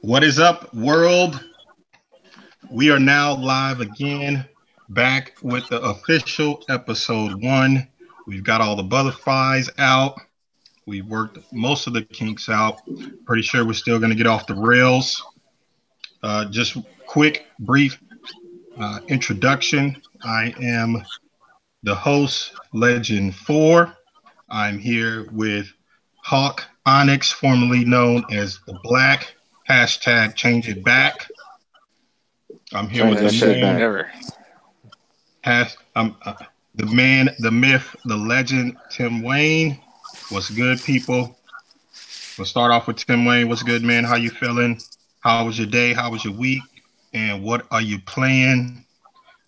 What is up, world? We are now live again, back with the official episode one. We've got all the butterflies out. We've worked most of the kinks out. Pretty sure we're still going to get off the rails. Just quick, brief introduction. I am the host, Legend 4. I'm here with Hawk Onyx, formerly known as the Black. Hashtag change it back. I'm here with Change that the shit man. back. Never. The man, the myth, the legend, Tim Wayne. What's good, people? We'll start off with Tim Wayne. What's good, man? How you feeling? How was your day? How was your week? And what are you playing?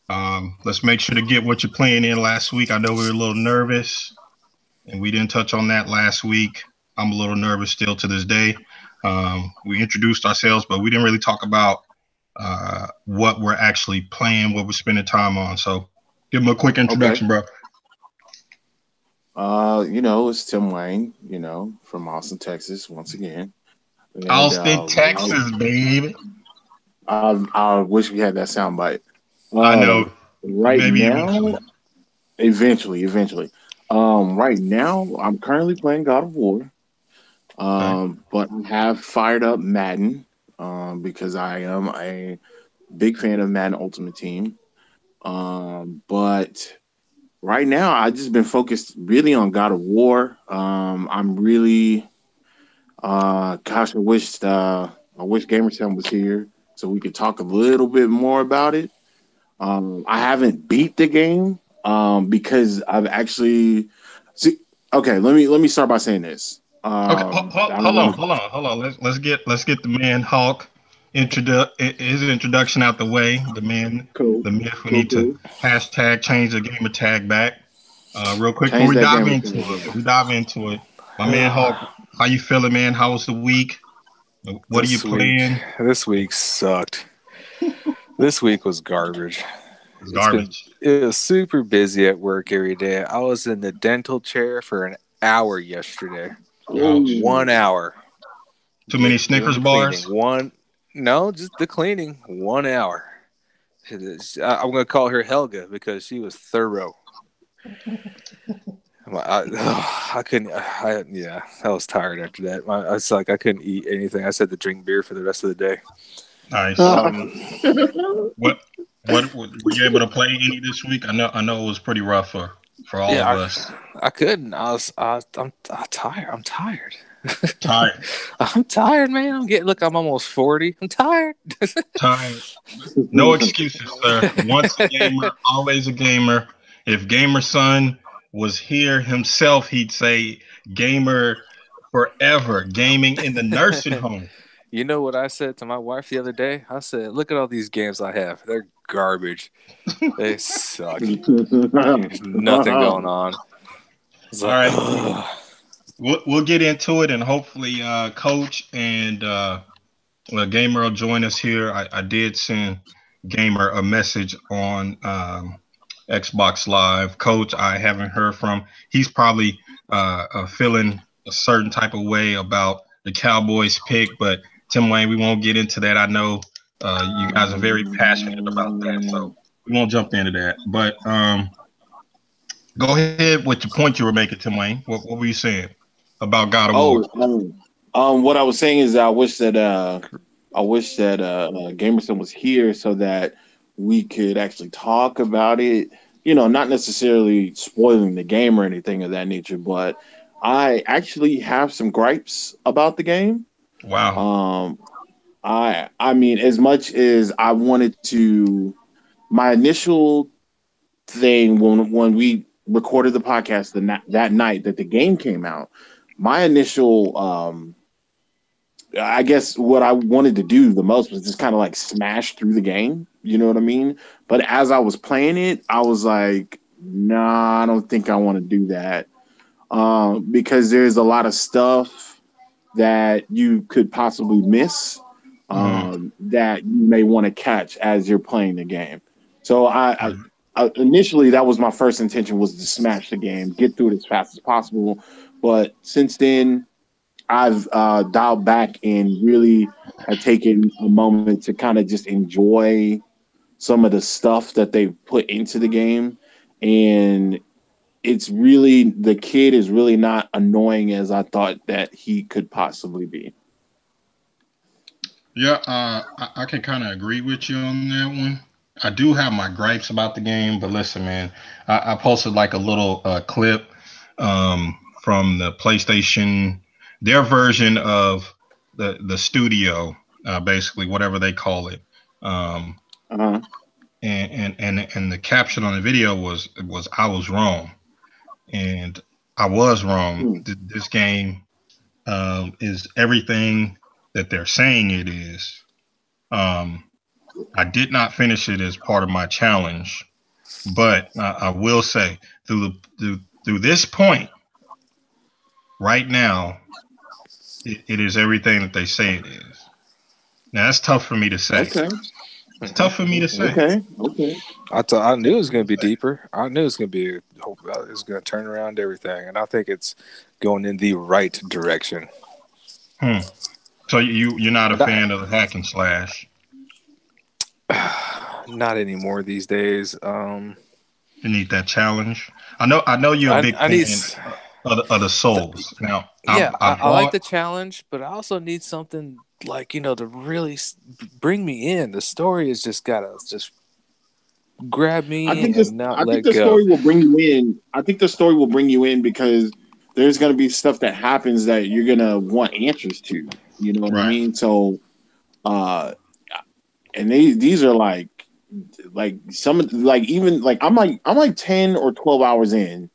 Let's make sure to get what you're playing in last week. I know we were a little nervous, and we didn't touch on that last week. I'm a little nervous still to this day. We introduced ourselves, but we didn't really talk about what we're actually playing, what we're spending time on. So give them a quick Okay. introduction, bro. It's Tim Wayne, from Austin, Texas, once again. And Austin, Texas, baby. I wish we had that soundbite. I know. Um, right Maybe now, eventually. eventually. Right now, I'm currently playing God of War. Okay. But I have fired up Madden, because I am a big fan of Madden Ultimate Team. But right now, I just been focused really on God of War. I'm really, gosh, I wish Gamertown was here so we could talk a little bit more about it. I haven't beat the game, because I've actually see. Okay, let me start by saying this. Okay. I don't Hold on. want Hold on. Let's get the man Hawk his introduction out the way. The man, cool, the myth. We cool, need to cool. hashtag change the gamer tag back. Real quick before Change we that dive gamer into tag. it. My man Hawk. How you feeling, man? How was the week? What are you this week, playing? this week sucked. This week was garbage. It's It's been garbage. it was super busy at work every day. I was in the dental chair for an hour yesterday. Ouch. Oh, 1 hour Too many doing Snickers the cleaning. bars. No, just the cleaning. 1 hour. I'm gonna call her Helga because she was thorough. I couldn't. Yeah, I was tired after that. I was like, I couldn't eat anything. I said to drink beer for the rest of the day. Nice. Um, What what were you able to play any this week? I know it was pretty rough for all of yeah, us. I couldn't. I'm tired. I'm tired. Tired. I'm tired, man. I'm almost 40. I'm tired. Tired. No excuses, sir. Once a gamer, always a gamer. If Gamer Son was here himself, he'd say gamer forever, gaming in the nursing home. You know what I said to my wife the other day? I said, "Look at all these games I have. They're garbage. They suck. There's nothing going on." It's All like, right, ugh. we'll get into it, and hopefully, Coach and Gamer will join us here. I did send Gamer a message on Xbox Live. Coach, I haven't heard from. He's probably feeling a certain type of way about the Cowboys pick, but Tim Wayne, we won't get into that. I know you guys are very passionate about that, so we won't jump into that. But go ahead with the point you were making, Tim Wayne. What were you saying about God of War? oh, what I was saying is I wish that Gamerson was here so that we could actually talk about it. Not necessarily spoiling the game or anything of that nature, but I actually have some gripes about the game. Wow. Um, I mean, as much as I wanted to, my initial thing when we recorded the podcast that night that the game came out, my initial I guess what I wanted to do the most was just kind of like smash through the game. You know what I mean? But as I was playing it, I was like, nah, I don't think I want to do that. Because there's a lot of stuff that you could possibly miss, Mm, that you may want to catch as you're playing the game. So right. initially that was my first intention, was to smash the game, get through it as fast as possible. But since then, I've dialed back and really have taken a moment to kind of just enjoy some of the stuff that they put into the game. And it's really, the kid is really not annoying as I thought that he could possibly be. Yeah, I can kind of agree with you on that one. I do have my gripes about the game, but listen, man, I posted like a little clip from the PlayStation, their version of the studio, basically whatever they call it. Um, Uh-huh. and the caption on the video was I was wrong, and I was wrong. Hmm. This game is everything that they're saying it is. Um, I did not finish it as part of my challenge, but I will say through this point right now, it is everything that they say it is. Now that's tough for me to say. Okay. It's tough for me to say. Okay. Okay. I knew it was going to be deeper. I knew it was going to be. Hope it was going to turn around everything, and I think it's going in the right direction. Hmm. So you're not a But fan of the hack and slash? not anymore these days. You need that challenge. I know you're a big I need. fan of the Souls. Now Yeah, I I like bought. the challenge, but I also need something like to really bring me in. The story has just gotta just grab me and not I think let the go. story will bring you in. I think the story will bring you in because there's going to be stuff that happens that you're going to want answers to. You know what I Right. mean? So, uh, and these are like some like even like I'm like 10 or 12 hours in,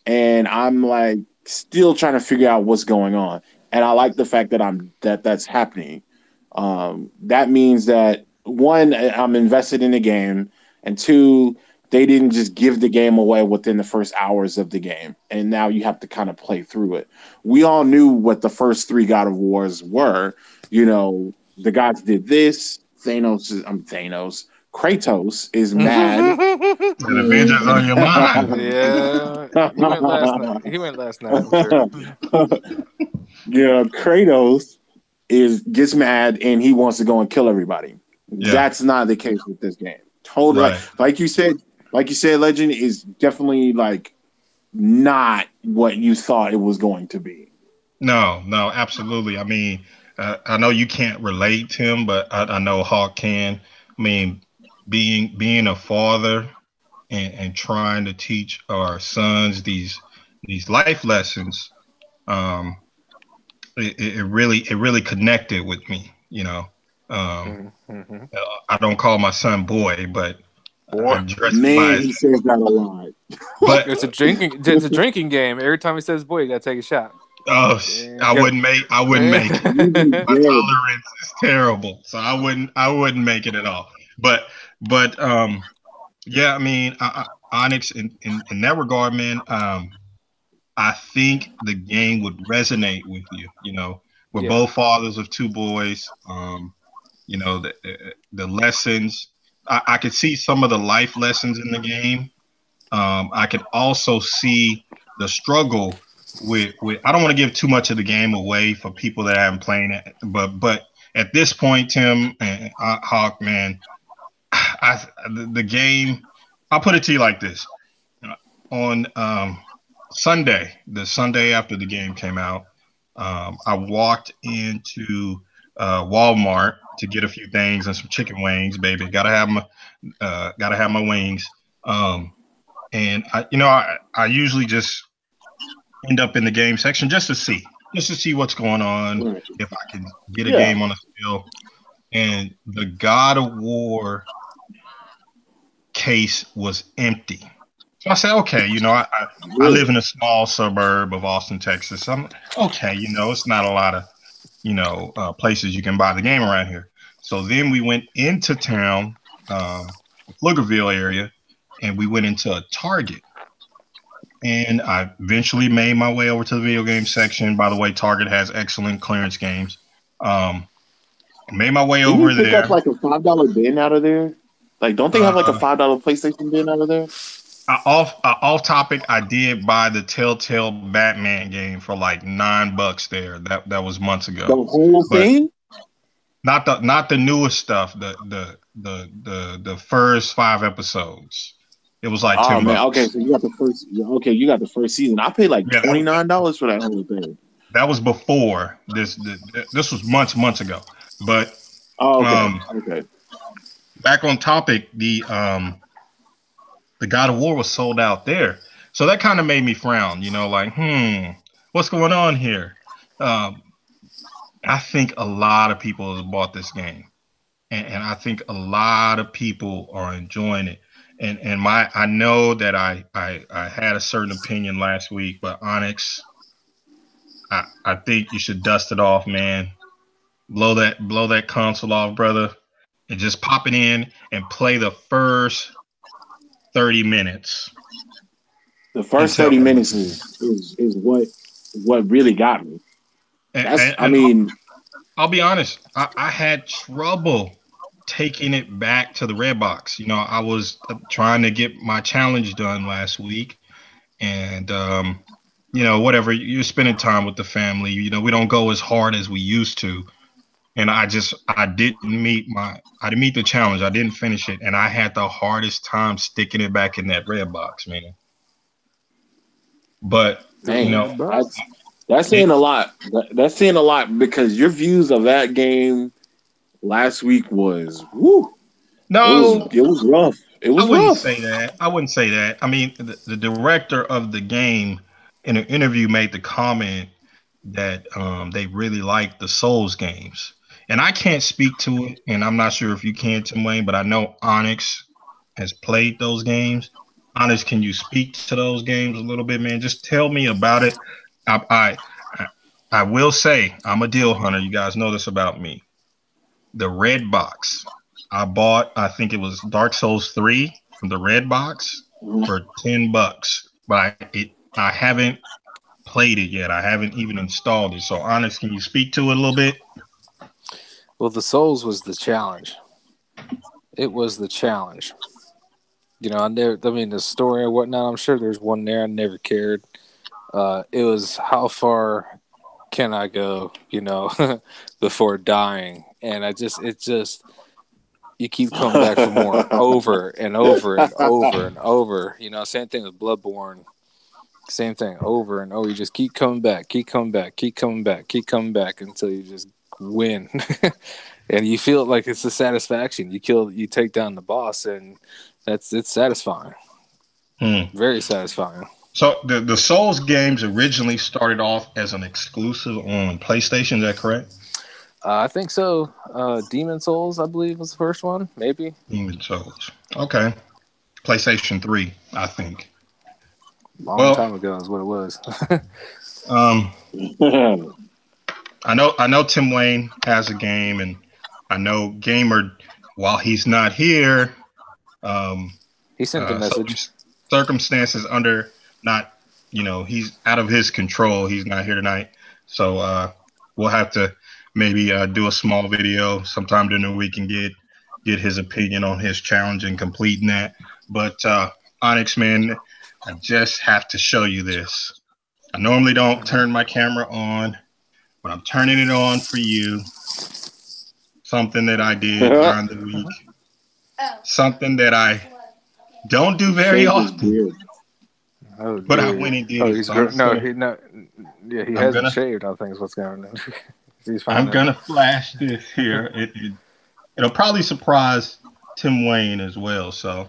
and I'm like still trying to figure out what's going on. And I like the fact that that's happening. That means that one, I'm invested in the game, and two, they didn't just give the game away within the first hours of the game, and now you have to kind of play through it. We all knew what the first three God of Wars were. The gods did this. Thanos. Kratos is mad. Yeah, the vengeance on your mind. Yeah, he went last night. He went last night. I'm sure. Kratos is gets mad and he wants to go and kill everybody. Yeah. That's not the case with this game. Totally, Right. like you said, Legend is definitely like not what you thought it was going to be. No, no, absolutely. I mean, I know you can't relate to him, but I know Hawk can. I mean, being a father and trying to teach our sons these life lessons, um, it really connected with me. Mm-hmm. I don't call my son boy, but I Boy, address him by Man, his. he says that a lot. But it's a drinking. It's a drinking game. Every time he says "boy," you gotta take a shot. oh, Yeah, I go. wouldn't make. I wouldn't make it. You be My dead. tolerance is terrible, so I wouldn't make it at all. But yeah, I mean, Onyx in that regard, man. I think the game would resonate with you. We're Yeah. both fathers of two boys. The lessons. I could see some of the life lessons in the game. I could also see the struggle with. I don't want to give too much of the game away for people that haven't played it, but at this point, Tim and Hawk, man, the game. I'll put it to you like this: on Sunday, the Sunday after the game came out, I walked into Walmart to get a few things and some chicken wings, baby. Gotta have my wings. And I usually just end up in the game section just to see what's going on, Right. if I can get a Yeah. game on a sale. And the God of War case was empty. So I said, okay, I live Really. in a small suburb of Austin, Texas. I'm okay, it's not a lot of places you can buy the game around here. So then we went into town, the Pflugerville area, and we went into a Target. And I eventually made my way over to the video game section. By the way, Target has excellent clearance games. Um, made my way Didn't you over pick up there. like a $5 bin out of there? Like, don't they have like a Uh, $5 PlayStation bin out of there? Off topic. I did buy the Telltale Batman game for like $9 there. That was months The ago, whole but thing? not the newest stuff. The first 5 episodes. It was like Oh ten man, okay, bucks. so you got the first. Okay, you got the first season. I paid like Yeah, $29 for that whole thing. that was before this. This was months ago. But Oh, okay, um, okay. back on topic, the God of War was sold out there, so that kind of made me frown. Like what's going on here? Um, I think a lot of people have bought this game, and I think a lot of people are enjoying it. And I know that I had a certain opinion last week, but Onyx, I think you should dust it off, man. Blow that console off, brother, and just pop it in and play the first 30 minutes The and first tell 30 me what minutes you think. is what really got me. And, That's and, I and mean, I'll be honest, I had trouble taking it back to the red box. I was trying to get my challenge done last week, and whatever. You're spending time with the family. We don't go as hard as we used to, and I didn't meet the challenge. I didn't finish it, and I had the hardest time sticking it back in that red box, man. But you man, know, that's it, saying a lot. That's saying a lot because your views of that game last week was whoo. no, It was rough. It I was wouldn't rough. say that. I wouldn't say that. I mean, the director of the game in an interview made the comment that they really like the Souls games, and I can't speak to it, and I'm not sure if you can, Tim Wayne, but I know Onyx has played those games. Onyx, can you speak to those games a little bit, man? Just tell me about it. I I, I will say I'm a deal hunter. You guys know this about me. The red box. I bought, I think it was Dark Souls 3 from the red box for $10. But I haven't played it yet. I haven't even installed it. So Onyx, can you speak to it a little bit? Well, the Souls was the challenge. It was the challenge. The story and whatnot, I'm sure there's one there. I never cared. It was how far can I go, before dying? And you keep coming back for more over and over and over and over. Same thing with Bloodborne. Same thing over and over. You just keep coming back, keep coming back, keep coming back, keep coming back until you just win. And you feel like it's a satisfaction. You take down the boss, and it's satisfying. Very satisfying. So the Souls games originally started off as an exclusive on PlayStation. Is that correct? I think so. Demon Souls, I believe, was the first one. Maybe. Demon Souls. Okay. PlayStation 3, I think. Long Well, time ago is what it was. um, I know Tim Wayne has a game, and I know Gamer, while he's not here, um, He sent a message. circumstances under not, he's out of his control. He's not here tonight, so we'll have to maybe do a small video sometime during the week and get his opinion on his challenge and completing that. But Onyx, man, I just have to show you this. I normally don't turn my camera on, but I'm turning it on for you. Something that I did during the week. Something that I don't do very often. Oh, But I went and did it. he's So he I'm hasn't gonna shaved. I think is what's going on. He's fine. I'm gonna flash this here. It'll probably surprise Tim Wayne as well. So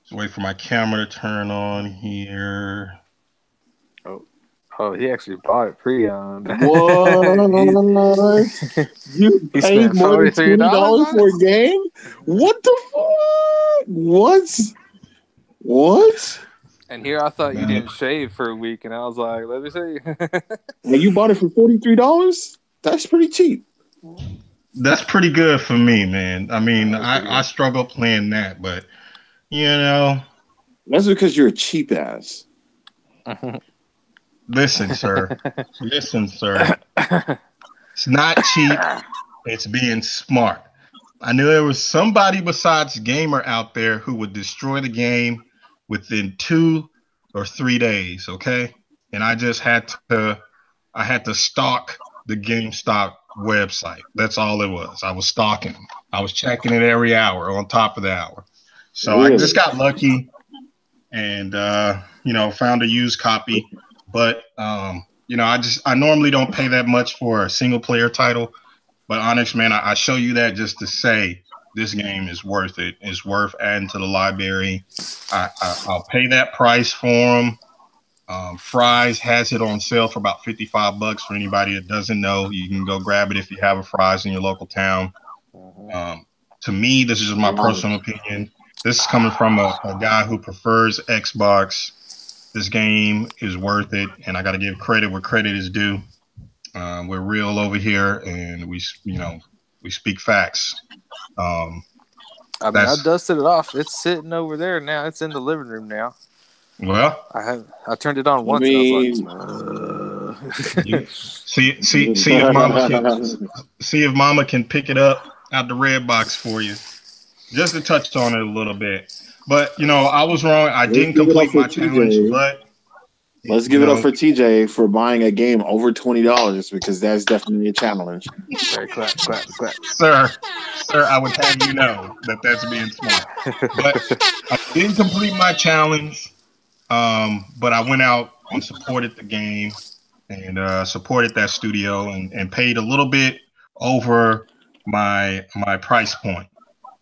just wait for my camera to turn on here. Oh, he actually bought it pre-owned. What? You He paid spent more than $20 $43 for a game? What the fuck? What? And here I thought you didn't shave for a week, and I was like, let me see. And you bought it for $43? That's pretty cheap. That's pretty good for me, man. I mean, I struggle playing that, but you know, That's because you're a cheap ass. listen, sir. Listen, sir. It's not cheap. It's being smart. I knew there was somebody besides Gamer out there who would destroy the game within 2 or 3 days. Okay, and I just had to stalk the GameStop website. That's all it was. I was stalking them. I was checking it every hour on top of the hour. So I just Really? got lucky and found a used copy. But I normally don't pay that much for a single player title. But Onyx, man, I show you that just to say this game is worth it. It's worth adding to the library. I'll pay that price for them. Fries has it on sale for about $55 for anybody that doesn't know. You can go grab it if you have a Fries in your local town. Um, to me, this is just my Wow. personal opinion. This is coming from a guy who prefers Xbox. This game is worth it, and I got to give credit where credit is due. We're real over here, and we speak facts. Um, I mean, I that's dusted it off. It's sitting over there now. It's in the living room now. well, I turned it on I once and I mean, was you like, see if Mama can pick it up out the red box for you, just to touch on it a little bit. But I was wrong. I let's didn't give it up complete for my challenge, TJ. but Let's you give it up know, for TJ for buying a game over $20 because that's definitely a challenge. okay, clap, clap, clap. sir, I would have you know that that's being smart. But I didn't complete my challenge. But I went out and supported the game and supported that studio and paid a little bit over my price point,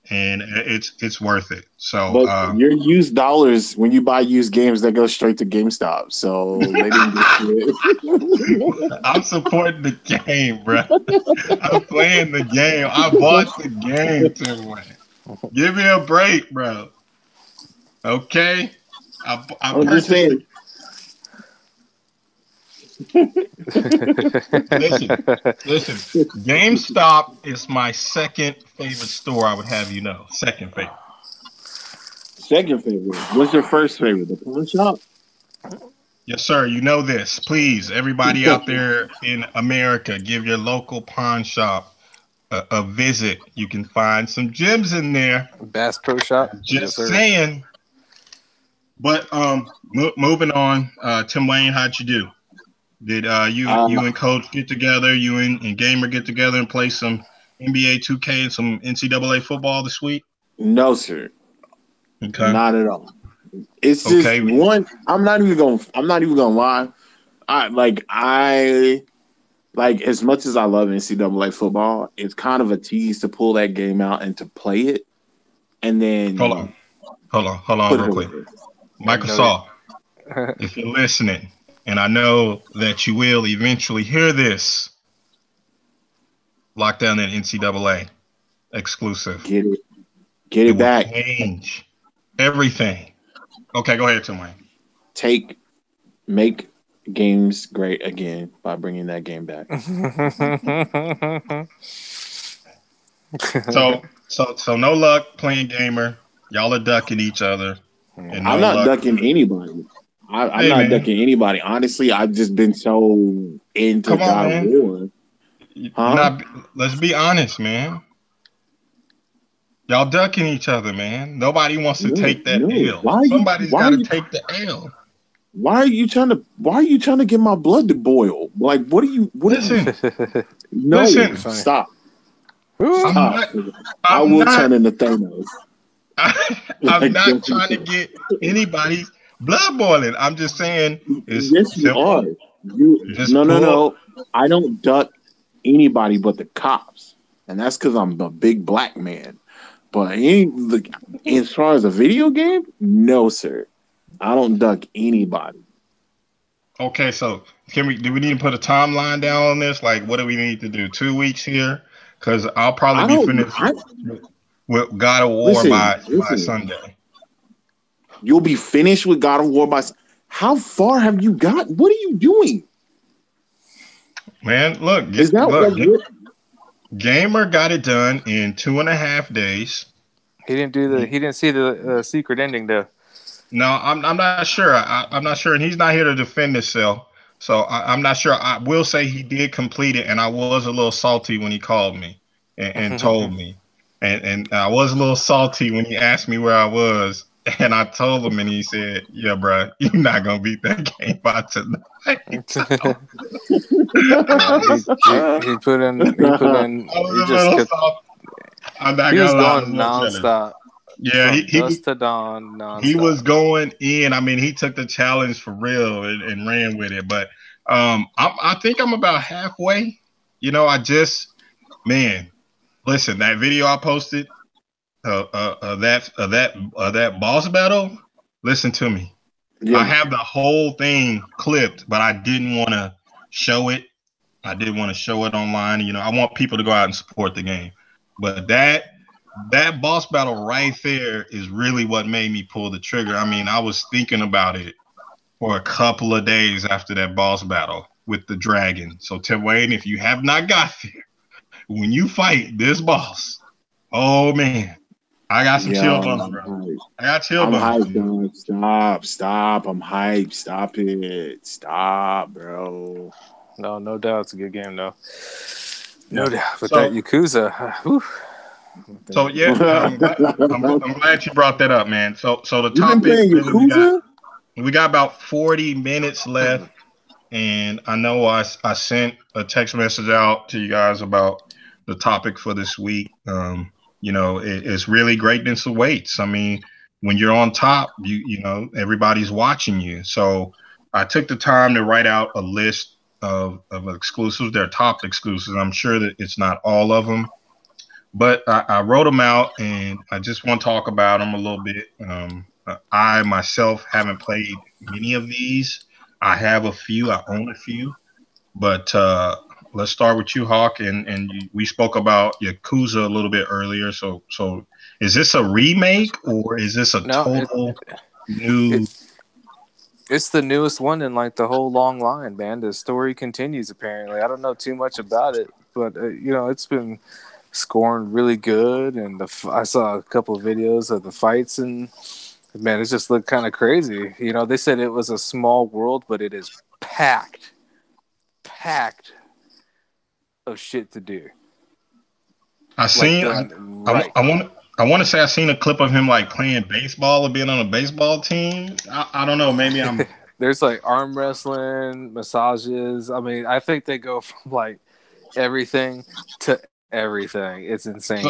and it's worth it. So But your used dollars, when you buy used games, that go straight to GameStop. So they didn't get it. I'm supporting the game, bro. I'm playing the game. I bought the game to win. Give me a break, bro. Okay, I I'm just purchased the. saying. Listen. GameStop is my second favorite store. I would have you know, second favorite. Second favorite. What's your first favorite? The pawn shop? Yes, sir. You know this. Please, everybody out there in America, give your local pawn shop a visit. You can find some gems in there. Bass Pro Shop. Yes, Just sir. saying. But moving on. Tim Wayne, how'd you do? Did you Uh, and Coach get together? You and Gamer get together and play some NBA 2K and some NCAA football this week? no, sir. Okay. Not at all. It's just Okay. one. I'm not even gonna lie. I like as much as I love NCAA football, it's kind of a tease to pull that game out and to play it and Hold on. then Hold on, put real it quick. away. And know it. Microsoft, if you're listening, and I know that you will eventually hear this, lock down that NCAA exclusive. Get it. Get It it will back. change everything. Okay, go ahead, Tim Wayne. Make games great again by bringing that game back. So no luck playing gamer. Y'all are ducking each other, and I'm no not luck. ducking anybody. I'm Hey not man, ducking anybody. Honestly, I've just been so into come on, God of man. War. You're Huh? not. Let's be honest, man. Y'all ducking each other, man. Nobody wants to No, take that no. L. Somebody's got to take the L. Why are you trying to get my blood to boil? Like, what are you? Listen, No, listen. Funny. stop. I'm Stop. not. I I'm will not. turn into Thanos. I'm Like, not trying to get anybody's blood boiling. I'm just saying it's yes, you are. simple. Just No, no, pull. no. I don't duck anybody but the cops, and that's because I'm a big black man. But as far as a video game, no, sir. I don't duck anybody. Okay, so do we need to put a timeline down on this? Like, what do we need to do? 2 weeks here? Because I'll probably I be don't. finished with God of War Listen. by Listen. Sunday. You'll be finished with God of War by. How far have you got? What are you doing? Man, look, Is that look, like what? Gamer got it done in 2.5 days. He didn't do the. He didn't see the secret ending though. No, I'm not sure. I'm not sure, and he's not here to defend himself. So I'm not sure. I will say he did complete it, and I was a little salty when he called me and told me, and I was a little salty when he asked me where I was, And I told him, and he said, "Yeah, bro, you're not gonna beat that game by tonight." Yeah, he put in I was he a just little kept soft. I'm not he was gonna lie, I was going a little jealous. nonstop Yeah, from dusk to dawn he nonstop. was going in. I mean, he took the challenge for real and ran with it. But I think I'm about halfway. You know, man, listen, that video I posted, that boss battle. Listen to me. I Yeah. have the whole thing clipped, but I didn't want to show it. I didn't want to show it online. You know, I want people to go out and support the game. But that boss battle right there is really what made me pull the trigger. I mean, I was thinking about it for a couple of days after that boss battle with the dragon. So Tim Wayne, if you have not got there, when you fight this boss, oh man, I got some chill Yo, bumps, I'm bro. hyped. I got chill I'm bumps. hyped, dog. Stop. I'm hyped. Stop it. Stop, bro. No doubt, it's a good game though. No Yeah. doubt. But that Yakuza, whew, So yeah, I'm glad you brought that up, man. So the You've been topic playing really Yakuza? we got about 40 minutes left, and I know I sent a text message out to you guys about the topic for this week. You know, it's really greatness awaits. I mean, when you're on top, you know everybody's watching you. So I took the time to write out a list of exclusives. They're top exclusives. I'm sure that it's not all of them, but I wrote them out, and I just want to talk about them a little bit. I myself haven't played many of these. I have a few. I own a few, but let's start with you, Hawk. We spoke about Yakuza a little bit earlier. So is this a remake or is this a no, total new? it's the newest one in like the whole long line, man. The story continues. Apparently, I don't know too much about it, but you know, it's been scoring really good, and I saw a couple of videos of the fights, and man, it just looked kind of crazy. You know, they said it was a small world, but it is packed of shit to do. I seen. Done right. I want to say I seen a clip of him like playing baseball or being on a baseball team. I don't know. Maybe I'm. There's like arm wrestling, massages. I mean, I think they go from like everything to everything. It's insane.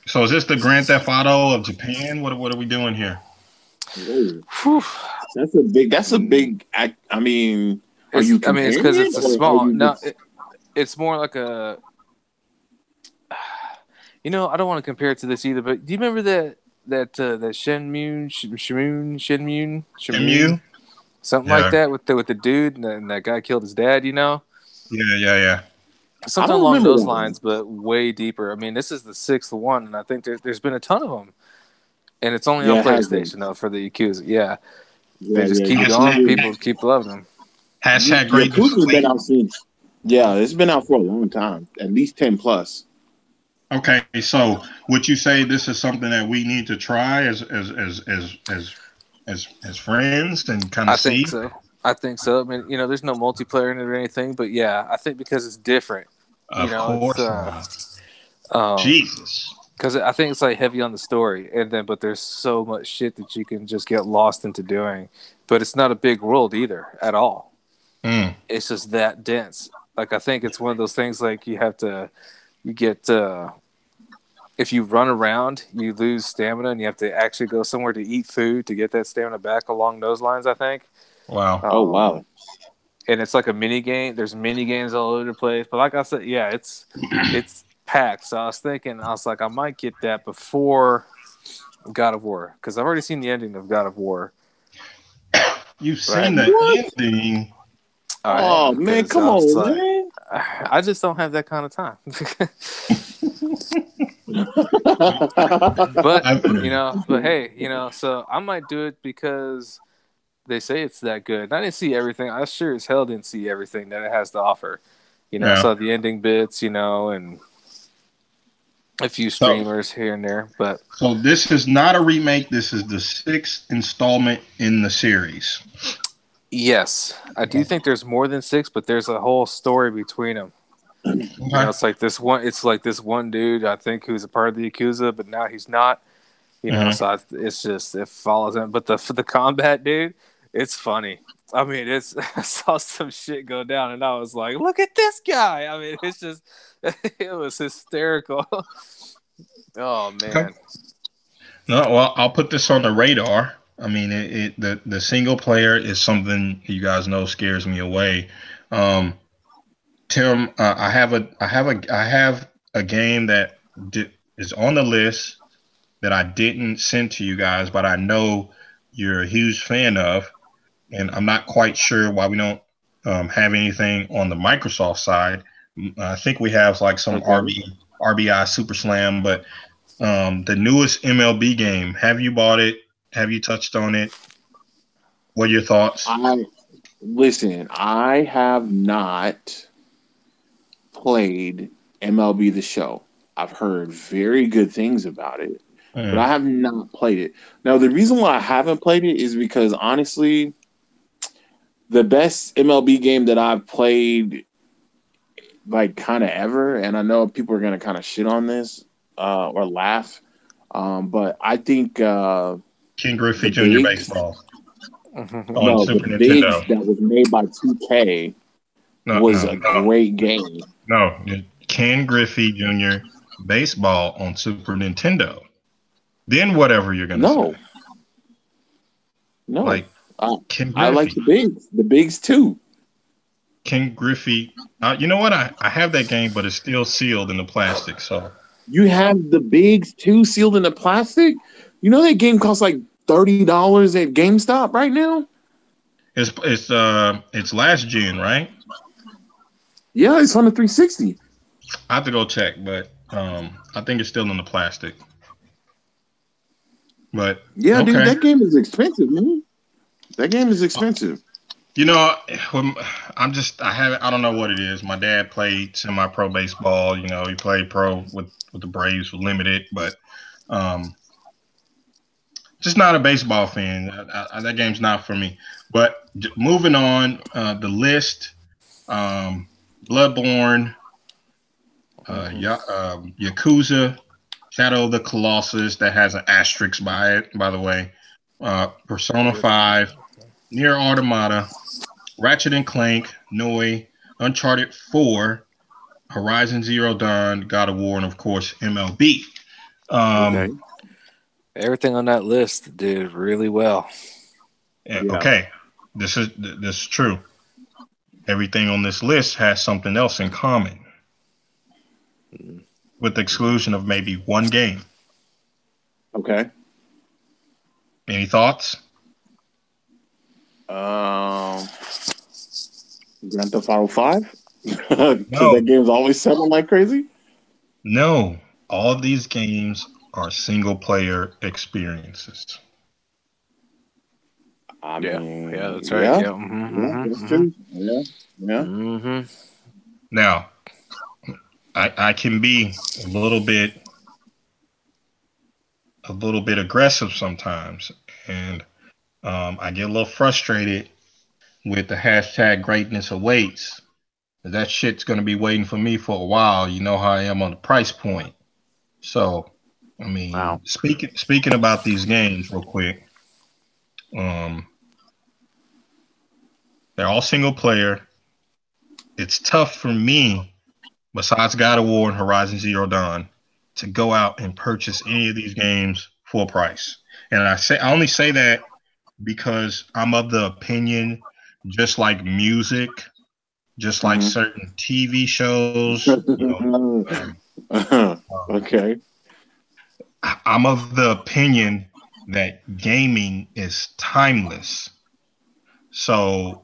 So is this the Grand Theft Auto of Japan? What are we doing here? Whoa. That's a big act. I mean, are you comparing it's because it's a small. No, just... it's more like a. You know, I don't want to compare it to this either, but do you remember that Shenmue, something like that with the dude and that guy killed his dad? You know. Yeah. Something along those lines, but way deeper. I mean, this is the sixth one, and I think there's been a ton of them, and it's only on PlayStation though for the Yakuza. Yeah, they just keep going. People keep loving them. Hashtag great. Yakuza's been out since. Yeah, it's been out for a long time, at least 10 plus. Okay, so would you say this is something that we need to try as friends and kind of see? I think so. I mean, you know, there's no multiplayer in it or anything, but yeah, I think because it's different. Of course. Jesus. Because I think it's like heavy on the story, but there's so much shit that you can just get lost into doing. But it's not a big world either at all. It's just that dense. Like I think it's one of those things like if you run around, you lose stamina, and you have to actually go somewhere to eat food to get that stamina back. Along those lines, I think. Wow. Wow. And it's like a mini game. There's mini games all over the place. But like I said, yeah, it's packed. So I was like, I might get that before God of War because I've already seen the ending of God of War. You've seen the ending. Oh man, come on, man! I just don't have that kind of time. but hey, you know, so I might do it because they say it's that good. And I didn't see everything. I sure as hell didn't see everything that it has to offer. You know, I saw the ending bits, you know, and a few streamers here and there. But so this is not a remake. This is the 6th installment in the series. Yes, I do think there's more than 6, but there's a whole story between them. Okay. You know, it's like this one dude I think who's a part of the Yakuza, but now he's not. You know, so it's just it follows him. But the combat, dude, it's funny. I mean, it's I saw some shit go down, and I was like, "Look at this guy!" I mean, it's just it was hysterical. Oh Okay. man, No, well, I'll put this on the radar. I mean, the single player is something you guys know scares me away. Um, Tim, I have a game that is on the list that I didn't send to you guys, but I know you're a huge fan of, and I'm not quite sure why we don't have anything on the Microsoft side. I think we have like some Okay. RBI Super Slam, but the newest MLB game. Have you bought it? Have you touched on it? What are your thoughts? I listen. I have not played MLB The Show. I've heard very good things about it, but I Mm, have not played it. Now, the reason why I haven't played it is because honestly, the best MLB game that I've played, like kind of ever, and I know people are gonna kind of shit on this or laugh, but I think Ken the Griffey Jr. bigs, Baseball on no, the Super bigs Nintendo. that was made by 2K No, was no, a no, great game. no. Ken Griffey Jr. Baseball on Super Nintendo. Then whatever you're gonna say, No, no, like I, Ken I like Griffey, the bigs too. Ken Griffey. You know what? I have that game, but it's still sealed in the plastic. So You have the bigs too sealed in the plastic. You know that game costs like $30 at GameStop right now. it's last gen, right? Yeah, it's on the 360. I have to go check, but I think it's still in the plastic. But Yeah, dude, okay, that game is expensive, man. That game is expensive. you know, I don't know what it is. My dad played semi-pro baseball. You know, he played pro with the Braves for limited, but um, just not a baseball fan. That game's not for me. But moving on, the list: um, Bloodborne, Yakuza, Shadow of the Colossus that has an asterisk by it, by the way. Persona 5, Near Automata, Ratchet and Clank, Noi, Uncharted 4, Horizon Zero Dawn, God of War, and of course MLB. Okay. Um, everything on that list did really well. Yeah. okay, this is true. Everything on this list has something else in common, with the exclusion of maybe one game. Okay. Any thoughts? Um, Grand Theft Auto 5? Because No, that game's always selling like crazy. no. All of these games are single player experiences. I Yeah, yeah, mean, that's right. yeah, Yeah, yeah, that's true. Yeah, yeah. Now, I can be a little bit aggressive sometimes, and I get a little frustrated with the hashtag greatness awaits. That shit's gonna be waiting for me for a while. You know how I am on the price point. So, I Wow. mean, speaking about these games real quick, um, they're all single player. It's tough for me, besides God of War and Horizon Zero Dawn, to go out and purchase any of these games full price. And I only say that because I'm of the opinion, just like music, just like Hmm. certain TV shows, um, Okay. I'm of the opinion that gaming is timeless. So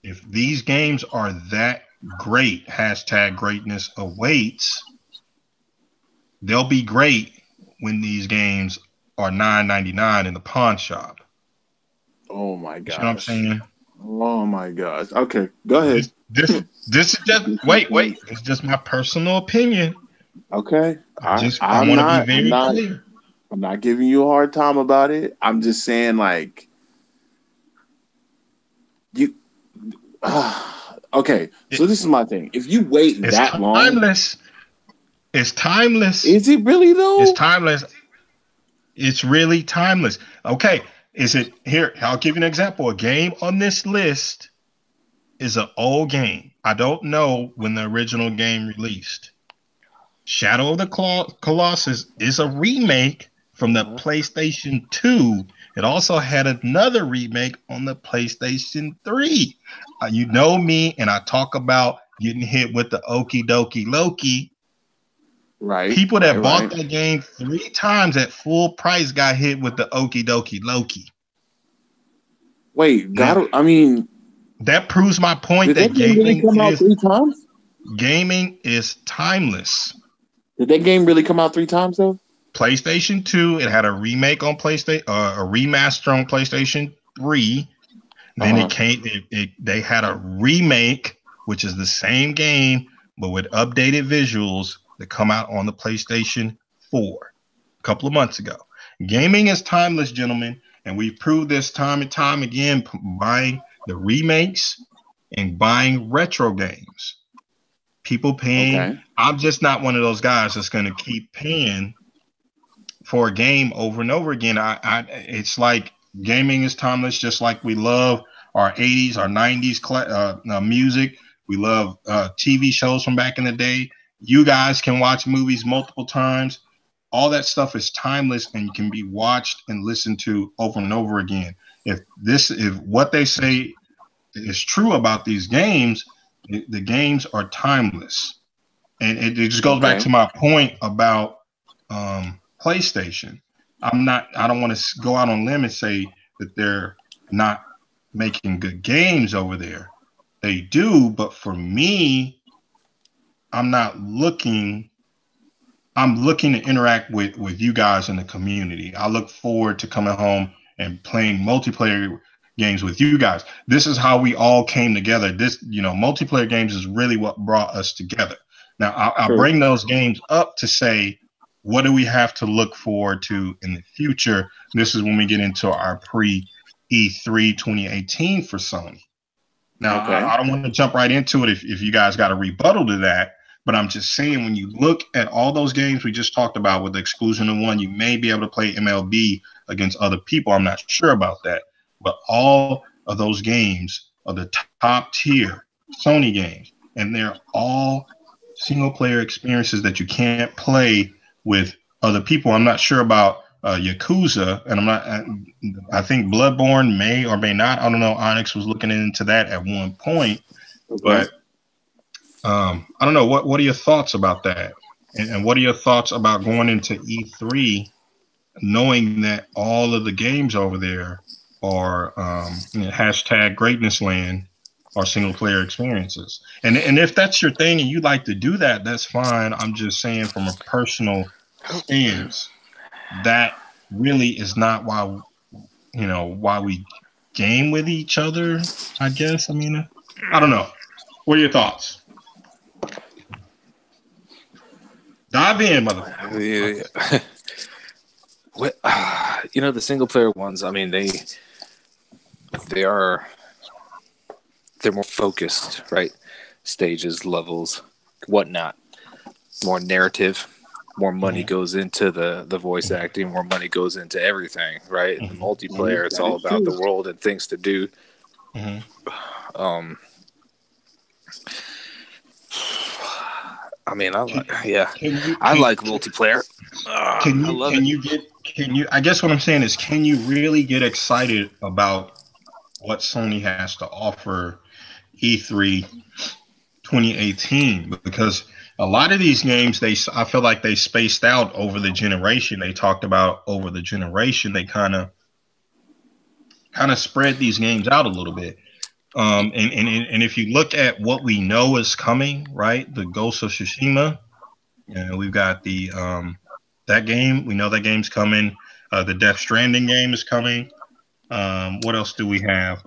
if these games are that great, hashtag greatness awaits, they'll be great when these games are $9.99 in the pawn shop. Oh my You see what I'm gosh. saying? Oh my gosh. Okay, go ahead. This is just wait. It's just my personal opinion. Okay. I I'm want to be not I'm very not clear. I'm not giving you a hard time about it. I'm just saying like you okay, It, so this is my thing. If you wait it's that long, timeless. It's timeless. is it really It's though? timeless. It's really timeless. Okay, is it here? I'll give you an example. A game on this list is an old game. I don't know when the original game released. Shadow of the Colossus is a remake from the PlayStation 2. It also had another remake on the PlayStation 3. You know me, and I talk about getting hit with the Okie Dokie Loki. Right. People that bought that game 3 times at full price got hit with the Okie Dokie Loki. Wait, Now, that proves my point that gaming really come out 3 times? Gaming is timeless. Did that game really come out 3 times though? PlayStation 2, it had a remake on PlayStation, a remaster on PlayStation 3. Then it came. They had a remake, which is the same game but with updated visuals that come out on the PlayStation 4 a couple of months ago. Gaming is timeless, gentlemen, and we've proved this time and time again buying the remakes and buying retro games. People paying. Okay. I'm just not one of those guys that's going to keep paying for a game over and over again. It's like gaming is timeless, just like we love our 80s, our 90s music. We love TV shows from back in the day. You guys can watch movies multiple times. All that stuff is timeless and can be watched and listened to over and over again. If what they say is true about these games, the games are timeless. And it just goes back to my point about PlayStation. I don't want to go out on a limb and say that they're not making good games over there. They do, but for me, I'm looking to interact with you guys in the community. I look forward to coming home and playing multiplayer games with you guys. This is how we all came together. Multiplayer games is really what brought us together. Now, I bring those games up to say, what do we have to look forward to in the future? This is when we get into our pre-E3 2018 for Sony. Now, I don't want to jump right into it if you guys got a rebuttal to that, but I'm just saying when you look at all those games we just talked about with the exclusion of one, you may be able to play MLB against other people. I'm not sure about that. But all of those games are the top tier Sony games, and they're all single-player experiences that you can't play with other people. I'm not sure about Yakuza, and I think Bloodborne may or may not. I don't know. Onyx was looking into that at one point, but I don't know. What are your thoughts about that? And what are your thoughts about going into E3, knowing that all of the games over there are hashtag greatness land or single player experiences? And if that's your thing and you like to do that, that's fine. I'm just saying from a personal stance, that really is not why we game with each other, I guess. I mean, I don't know. What are your thoughts? Dive in, motherfucker. Yeah. Well, the single player ones, I mean, they're more focused, right? Stages, levels, whatnot. More narrative. More money goes into the voice acting. More money goes into everything, right? The multiplayer, it's all about the world and things to do. I mean, I like multiplayer. I guess what I'm saying is, can you really get excited about what Sony has to offer E3 2018? Because a lot of these games, I feel like they spaced out over the generation. They talked about over the generation. They kind of spread these games out a little bit. And if you look at what we know is coming, right? The Ghost of Tsushima, we've got the that game. We know that game's coming. The Death Stranding game is coming. What else do we have?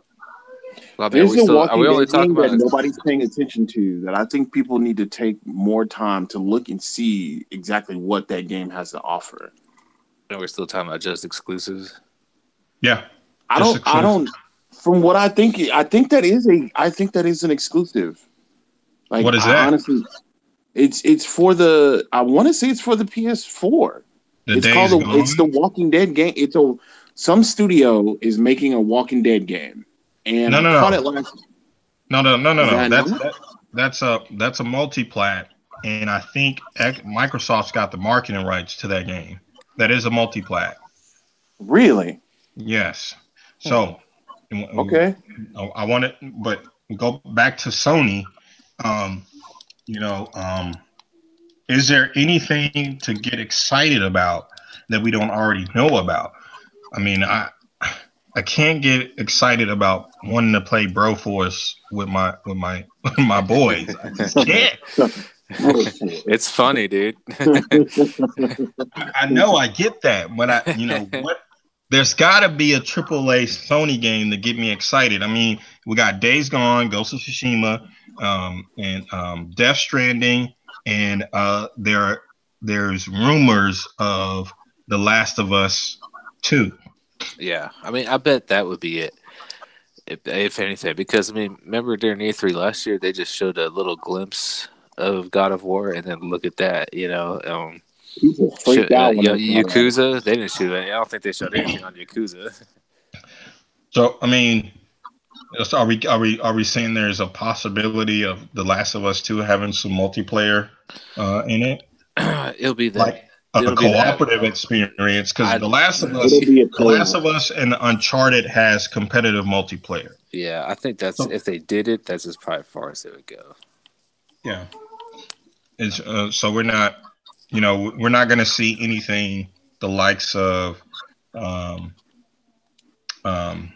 There's a walking game that nobody's paying attention to that I think people need to take more time to look and see exactly what that game has to offer. And we're still talking about just exclusives. Yeah, I don't. From what I think that is an exclusive. Like, what is that? Honestly, it's for the. I want to say it's for the PS4. The It's Days called it's the Gone. Walking Dead game. Some studio is making a Walking Dead game, and No, I no, caught it no, last. no, no, no, no, Is no. that not? That's a multi-plat, and I think Microsoft's got the marketing rights to that game. That is a multi-plat. Really? Yes. Hmm. So, Okay. I want to, but go back to Sony. Um, you know, is there anything to get excited about that we don't already know about? I mean, I can't get excited about wanting to play Broforce with my my boys. I just can't. It's funny, dude. I know I get that, but what? There's got to be a AAA Sony game to get me excited. I mean, we got Days Gone, Ghost of Tsushima, and Death Stranding, and there's rumors of The Last of Us 2. Yeah, I mean, I bet that would be it, if anything, because I mean, remember during E3 last year, they just showed a little glimpse of God of War, and then look at that, People freaked out when they saw that. Yakuza. They didn't shoot any. I don't think they showed anything on Yakuza. So I mean, so are we saying there's a possibility of The Last of Us 2 having some multiplayer in it? It'll be that. Like a It'll be that. cooperative experience, because I The Last of Us, It'll be a The Last of co-op. Us, and Uncharted has competitive multiplayer. Yeah, I think that's So if they did it, that's as probably far as it would go. yeah, it's so we're not going to see anything the likes of um, um,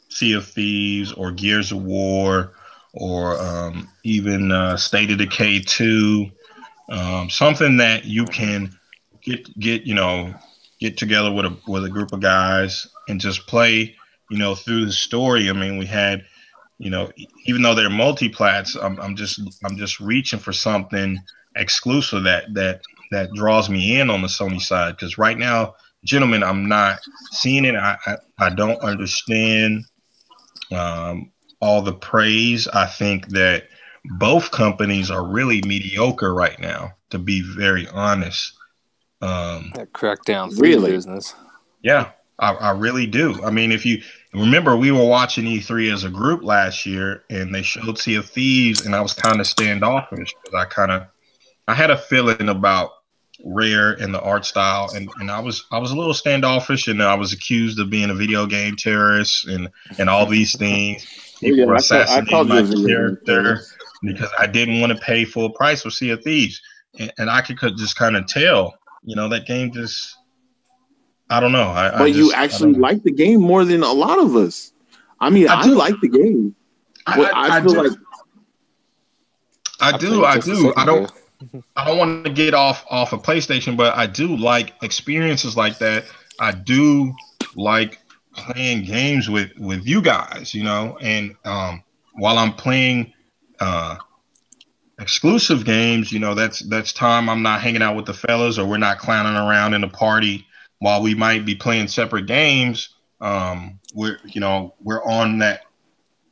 Sea of Thieves or Gears of War or even State of Decay 2, something that you Hmm. can get together with a group of guys and just play through the story. I mean, we had even though they're multi-plats, I'm just reaching for something exclusive that draws me in on the Sony side, because right now, gentlemen, I'm not seeing it. I don't understand um, all the praise. I think that both companies are really mediocre right now, to be very honest. Um, That Crackdown 3 Really? business. yeah, I really do. I mean, if you remember, we were watching E3 as a group last year, and they showed Sea of Thieves, and I was kind of standoffish because I had a feeling about Rare and the art style, and I was a little standoffish, and I was accused of being a video game terrorist and all these things. Oh People yeah, were I assassinating called you my a video game character player. because I didn't want to pay full price for Sea of Thieves, and I could just kind of tell, that game just, I don't know. But you I don't actually know. like the game more than a lot of us. I mean, I I do. like the game, but I I feel do. like I I do. played it I just a do. second ago. I don't want to get off of PlayStation, but I do like experiences like that. I do like playing games with you guys, and while I'm playing uh exclusive games, that's time I'm not hanging out with the fellas, or we're not clowning around in a party while we might be playing separate games. We're on that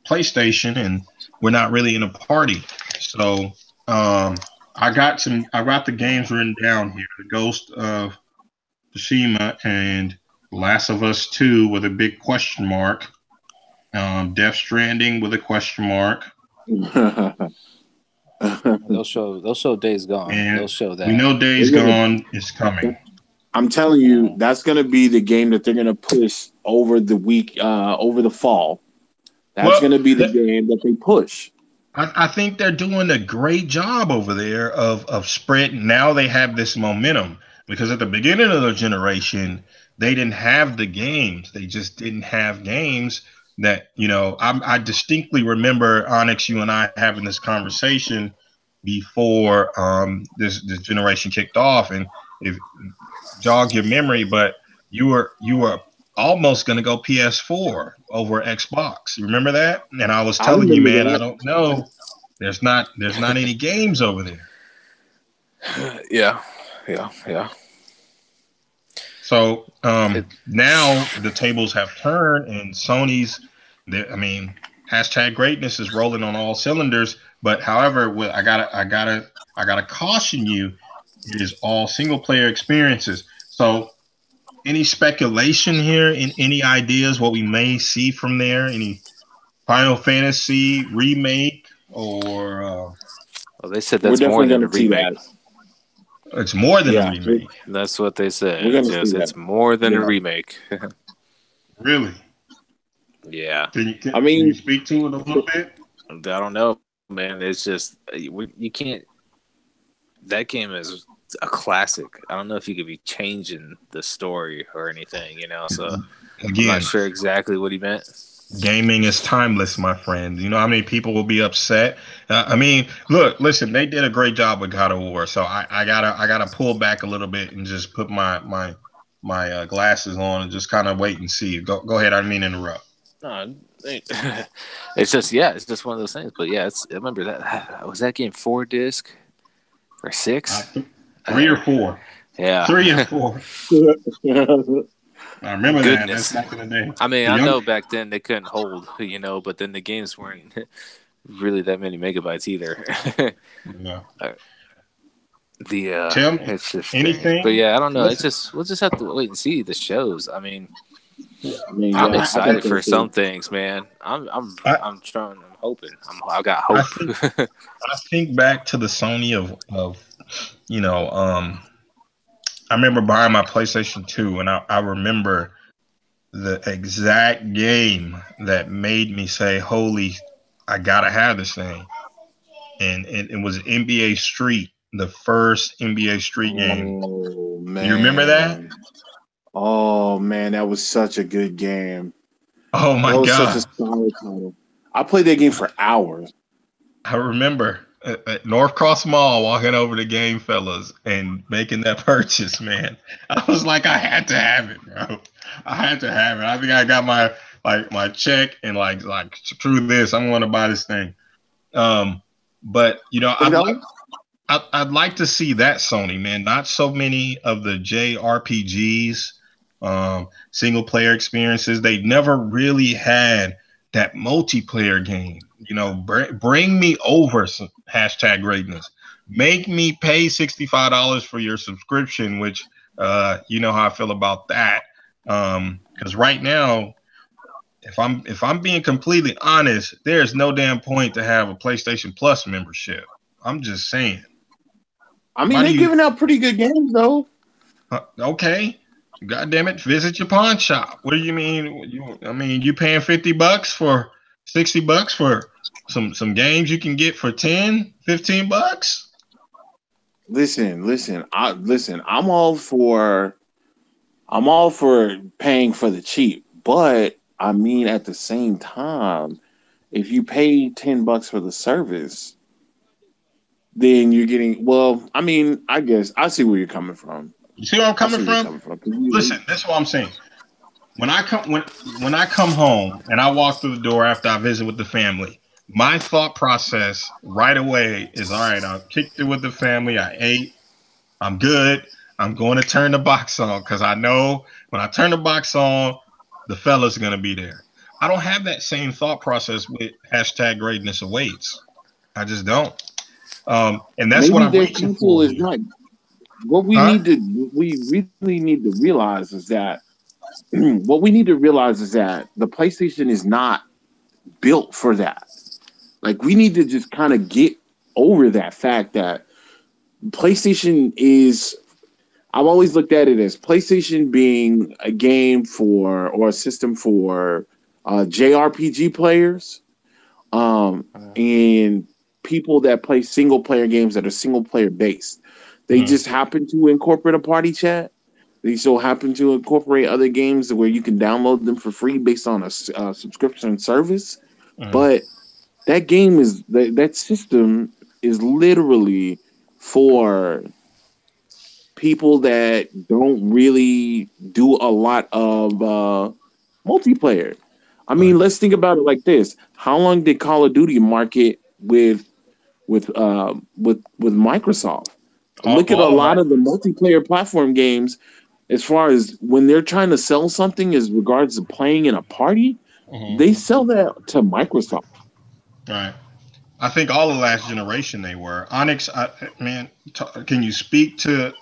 PlayStation, and we're not really in a party. So I got the games written down here: The Ghost of Tsushima and Last of Us 2 with a big question mark. Death Stranding with a question mark, They'll show Days Gone. They'll and show we that. know Days they're gonna. Gone is coming. I'm telling you, that's gonna be the game that they're gonna push over the week, over the fall. That's Well, gonna be the game that they push. I think they're doing a great job over there of spread. Now they have this momentum, because at the beginning of the generation, they didn't have the games. They just didn't have games that, I distinctly remember, Onyx, you and I having this conversation before this generation kicked off. And if jog your memory, but you were almost going to go PS4 over Xbox. You remember that? And I was I telling you, remember man, I that. don't know. There's not any games over there. Yeah, yeah. So It, now the tables have turned, and I mean, hashtag greatness is rolling on all cylinders. But however, I gotta caution you. It is all single player experiences. So, any speculation here? In any ideas what we may see from there? Any Final Fantasy remake or Well, they said We're that's more definitely than a going to see remake. that. it's more than a Yeah, remake? That's what they said. we're going to see Just that. it's more than a Yeah. remake. Really? Yeah. I Can you mean, speak to it a little bit? I don't know, man. It's just you can't. That game is a classic. I don't know if you could be changing the story or anything, So I'm not Again, sure exactly what he meant. gaming is timeless, my friend. You know how many people will be upset? I mean, look, listen, they did a great job with God of War, so I gotta pull back a little bit and just put my glasses on and just kind of wait and see. Go ahead. I didn't mean to interrupt. No, it's just one of those things. But yeah, I remember that was that game 4 disc or I 6. th- Three or four, three and Yeah, four. I remember that. That's goodness. back in the day. I mean, The I young, know back then they couldn't hold, but then the games weren't really that many megabytes either. yeah. The Tell me it's just strange, but anything. yeah, I don't know. It's Listen, just we'll just have to wait and see the shows. I mean, I mean, I'm yeah, I, I think excited so for some too. things, man. I, I'm trying. I'm hoping. I got I hope. think I think back to the Sony of you know I remember buying my PlayStation 2 and I remember the exact game that made me say, "Holy, I gotta have this thing." And it was NBA Street, the first NBA Street game. Oh You remember that? man. Oh man, that was such a good game. Oh That my was such a God. solid title. I played that game for hours. I remember at North Cross Mall walking over to Game Fellas and making that purchase, man. I was like, I had to have it, bro. I had to have it. I think I got my check and like screw this. I'm going to buy this thing. Um, but You know? I'd like to see that Sony, man. Not so many of the JRPGs, single player experiences. They never really had that multiplayer game. Bring me over some hashtag greatness. Make me pay $65 for your subscription, which you know how I feel about that. Because right now, if I'm being completely honest, there's no damn point to have a PlayStation Plus membership. I'm just saying. I mean, Why do they're you? giving out pretty good games though. Okay, God damn it, visit your pawn shop. What do you mean? I mean, you paying $50 for $60 for some games you can get for 10, $15? Listen. I'm all for paying for the cheap, but I mean at the same time, if you pay $10 for the service, then you're getting well. I mean, I guess I see where you're coming from. You see where I'm I coming see where you're from? coming from. Listen, that's what I'm saying. When I come home and I walk through the door after I visit with the family, my thought process right away is all right. I kicked it with the family. I ate. I'm good. I'm going to turn the box on because I know when I turn the box on, the fella's going to be there. I don't have that same thought process with hashtag greatness awaits. I just don't. And that's what Maybe I'm their reaching for console is here. not Huh? we really need to realize is that what we need to realize is that the PlayStation is not built for that. Like we need to just kind of get over that fact that PlayStation is I've always looked at it as PlayStation being a game for or a system for JRPG players and people that play single player games that are single player based. They Mm, just happen to incorporate a party chat. They so happen to incorporate other games where you can download them for free based on a subscription service. mm. But that game is that system is literally for people that don't really do a lot of multiplayer. I mean, Right. let's think about it like this: how long did Call of Duty market with Microsoft? Look at a All of lot that. of the multiplayer platform games. As far as when they're trying to sell something, as regards to playing in a party, Mhm. they sell that to Microsoft. Right. I think all the last generation they were. Onyx, man, can you speak to,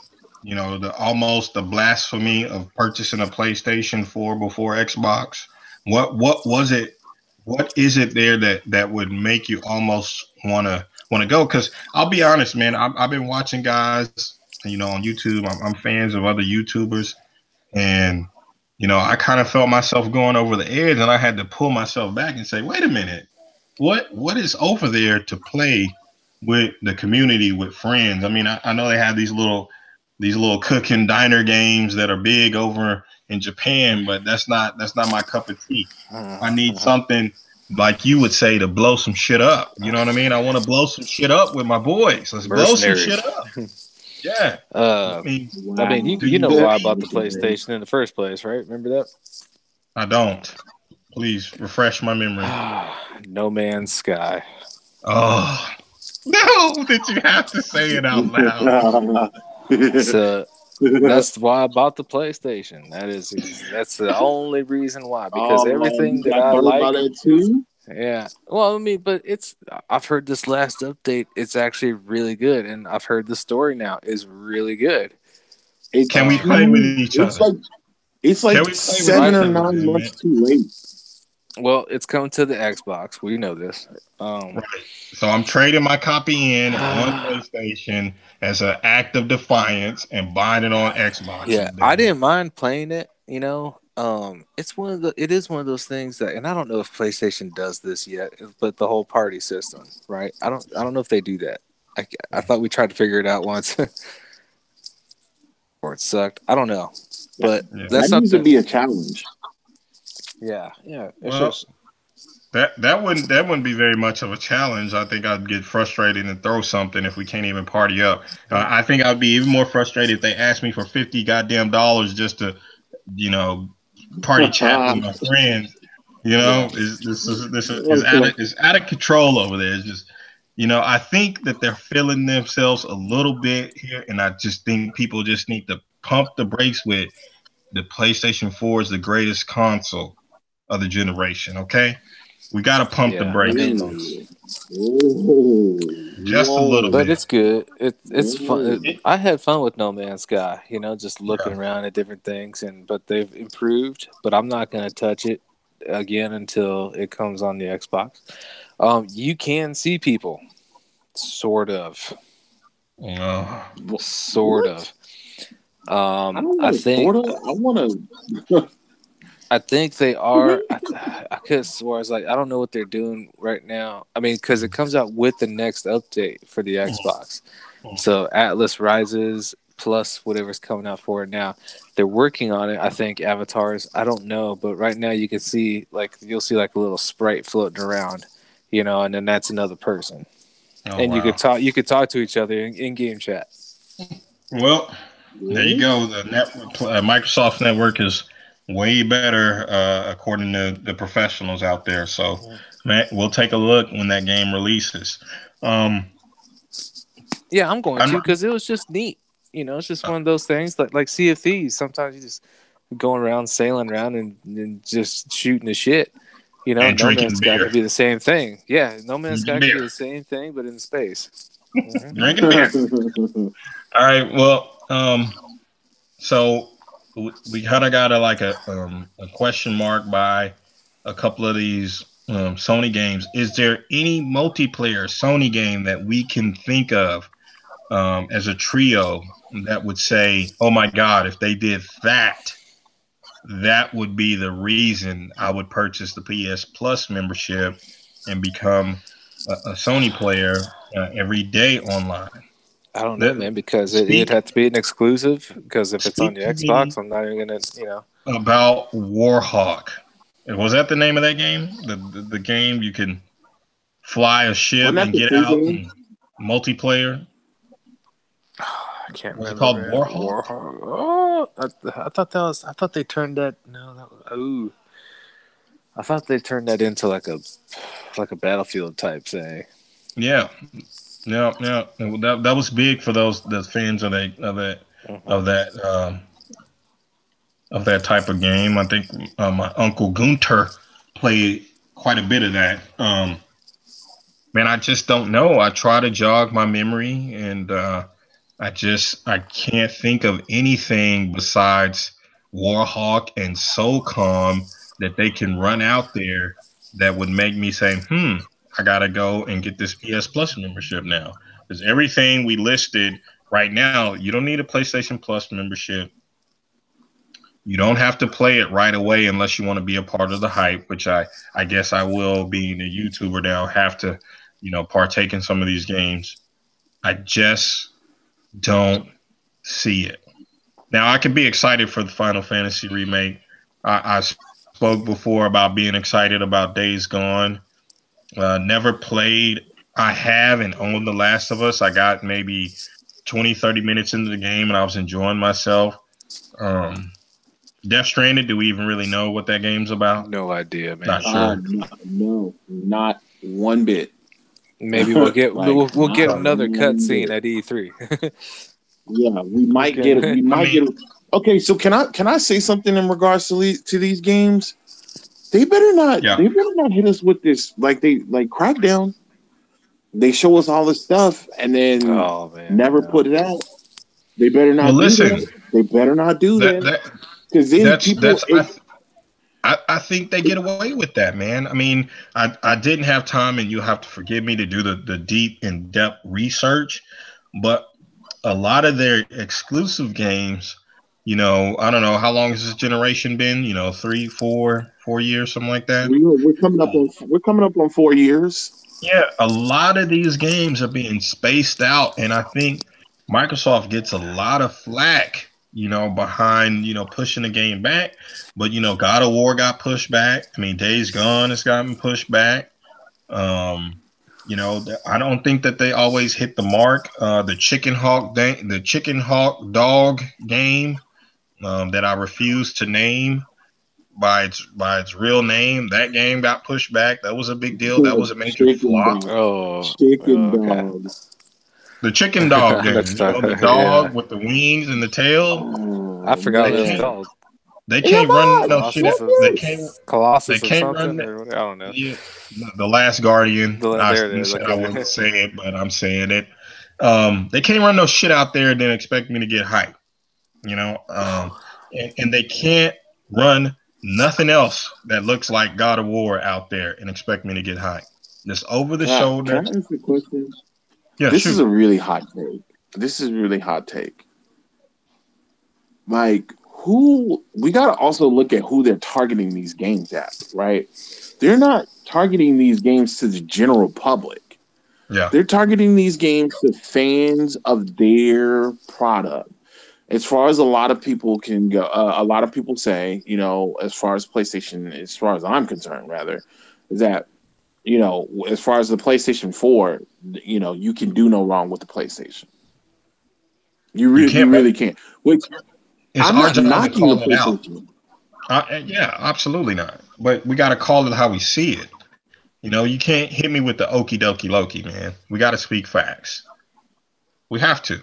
the almost the blasphemy of purchasing a PlayStation 4 before Xbox? What was it? What is it there that would make you almost wanna go? Because I'll be honest, man, I've been watching guys, on YouTube. I'm fans of other YouTubers, and I kind of felt myself going over the edge, and I had to pull myself back and say, wait a minute, what is over there to play with the community, with friends? I mean, I know they have these little cooking diner games that are big over in Japan, but that's not my cup of tea. I need something like you would say to blow some shit up. You know what I mean? I want to blow some shit up with my boys. Let's blow some shit Mercenaries. up. Yeah. I Wow. mean, Do you you know why I really? bought the PlayStation in the first place, right? Remember that? I don't. Please refresh my memory. No Man's Sky. Oh no! Did you have to say it out loud? So that's why I bought the PlayStation. That's the only reason why. Because Oh, everything you that got I burned by like, that too? yeah. Well, I mean, but I've heard this last update. It's actually really good, and I've heard the story now is really good. It's Can we play with each it's other? like it's Can like we play with seven each or other, 9 months man? too late. Well, it's coming to the Xbox. We know this. Right. So I'm trading my copy in on PlayStation as an act of defiance and buying it on Xbox. Yeah, So I damn it. didn't mind playing it. It is one of those things that, and I don't know if PlayStation does this yet, but the whole party system, right? I don't know if they do that. I thought we tried to figure it out once, or it sucked. I don't know, but Yeah. that's That needs to something. be a challenge. Yeah. It's Well, just that wouldn't be very much of a challenge. I think I'd get frustrated and throw something if we can't even party up. I think I'd be even more frustrated if they asked me for 50 goddamn dollars just to, you know, party chat with my friends. yeah. This is out of control over there. It's just, I think that they're feeling themselves a little bit here, and I just think people just need to pump the brakes with the PlayStation 4 is the greatest console of the generation. Okay, we got to pump the Yeah. I brakes, mean, folks, Oh, just a little but whoa, bit. it's good. It's fun. whoa. I had fun with No Man's Sky. Just looking Yeah. around at different things, but they've improved. But I'm not gonna touch it again until it comes on the Xbox. You can see people, sort of, sort What? of. I don't I want to think sort of. I want to. I think they are. I could have swore I was like, I don't know what they're doing right now. I mean, because it comes out with the next update for the Xbox. So Atlas Rises plus whatever's coming out for it now. They're working on it. I think avatars. I don't know, but right now you can see you'll see like a little sprite floating around, and then that's another person, Oh and you could wow. talk. You could talk to each other in game chat. Well, there you Really? go. The network, Microsoft network is way better, according to the professionals out there. So, man, we'll take a look when that game releases. Um, Yeah, I'm going I'm, to because it was just neat. It's just one of those things like Sea of Thieves. Sometimes you just going around, sailing around, and just shooting the shit. and No Man's drinking Sky beer, could be the same thing. Yeah, No Man's drinking Sky could beer, be the same thing, but in space. drinking beer. All right. Well, so we kind of got a question mark by a couple of these Sony games. Is there any multiplayer Sony game that we can think of as a trio that would say, "Oh my God, if they did that, that would be the reason I would purchase the PS Plus membership and become a Sony player every day online." I don't know, That man, because it'd speak have to be an exclusive. Because if it's on speak the to me Xbox, I'm not even gonna. about Warhawk. Was that the name of that game? The game you can fly a Wasn't ship that and the get free out game? and multiplayer? I can't Was it remember, called man. Warhawk? Warhawk. Oh, I thought that was. I thought they turned that. No, that was. Ooh, I thought they turned that into like a Battlefield type thing. Yeah, yeah, yeah. That was big for those fans Mhm. of that of that type of game. I think my uncle Gunter played quite a bit of that. Man, I just don't know. I try to jog my memory, and I can't think of anything besides Warhawk and SOCOM that they can run out there that would make me say, I gotta go and get this PS Plus membership now. Because everything we listed right now, you don't need a PlayStation Plus membership. You don't have to play it right away unless you want to be a part of the hype, which I guess I will, being a YouTuber now, have to, partake in some of these games. I just don't see it. Now I could be excited for the Final Fantasy remake. I spoke before about being excited about Days Gone. Never played. I have and owned The Last of Us. I got maybe 20, 30 minutes into the game and I was enjoying myself. Um, Death Stranded, do we even really know what that game's about? No idea, man. Not sure. No, not one bit. Maybe we'll get Like, we'll get not another one cutscene bit. at E3. Yeah, we might Okay. get. We might get. Okay, so can I say something in regards to these games? They better not. Yeah. They better not hit us with this like Crackdown. They show us all this stuff and then Oh man, never no. put it out. They better not Well, do listen, that. They better not do that that. that Because then that's people. I think they get away with that, man. I mean, I didn't have time, and you have to forgive me to do the deep in depth research, but a lot of their exclusive games, I don't know how long has this generation been, 3, 4 years, something like that. We're coming up on 4 years. Yeah, a lot of these games are being spaced out, and I think Microsoft gets a lot of flack, behind, pushing the game back. But, God of War got pushed back. I mean, Days Gone has gotten pushed back. I don't think that they always hit the mark. The Chicken Hawk Dog game, that I refuse to name by its real name. That game got pushed back. That was a big deal. That was a major Chicken flop. dog. Oh, Chicken okay. dog. The chicken dog game, That's the tough. dog Yeah. with the wings and the tail. Oh, I forgot what They it was man. can't. called. They Come can't run no on, shit. Colossus what of They is? can't. They Colossus of can't run. something, or I don't know. Yeah, the Last Guardian. There it You is. said I Okay. wouldn't say it, but I'm saying it. They can't run no shit out there and then expect me to get hyped. And they can't run nothing else that looks like God of War out there and expect me to get hyped. This over the shoulder. Can I ask a question? Yeah, This is shoot. a really hot take. Like, who we got to also look at who they're targeting these games at, right? They're not targeting these games to the general public. Yeah. They're targeting these games to fans of their product. As far as a lot of people can go, a lot of people say, as far as PlayStation, as far as I'm concerned, rather, is that, as far as the PlayStation 4, you can do no wrong with the PlayStation. You can't. really can't. Which It's I'm our not job to knocking the call it out. PlayStation. Yeah, absolutely not. But we got to call it how we see it. You can't hit me with the okie dokie Loki, man. We got to speak facts. We have to.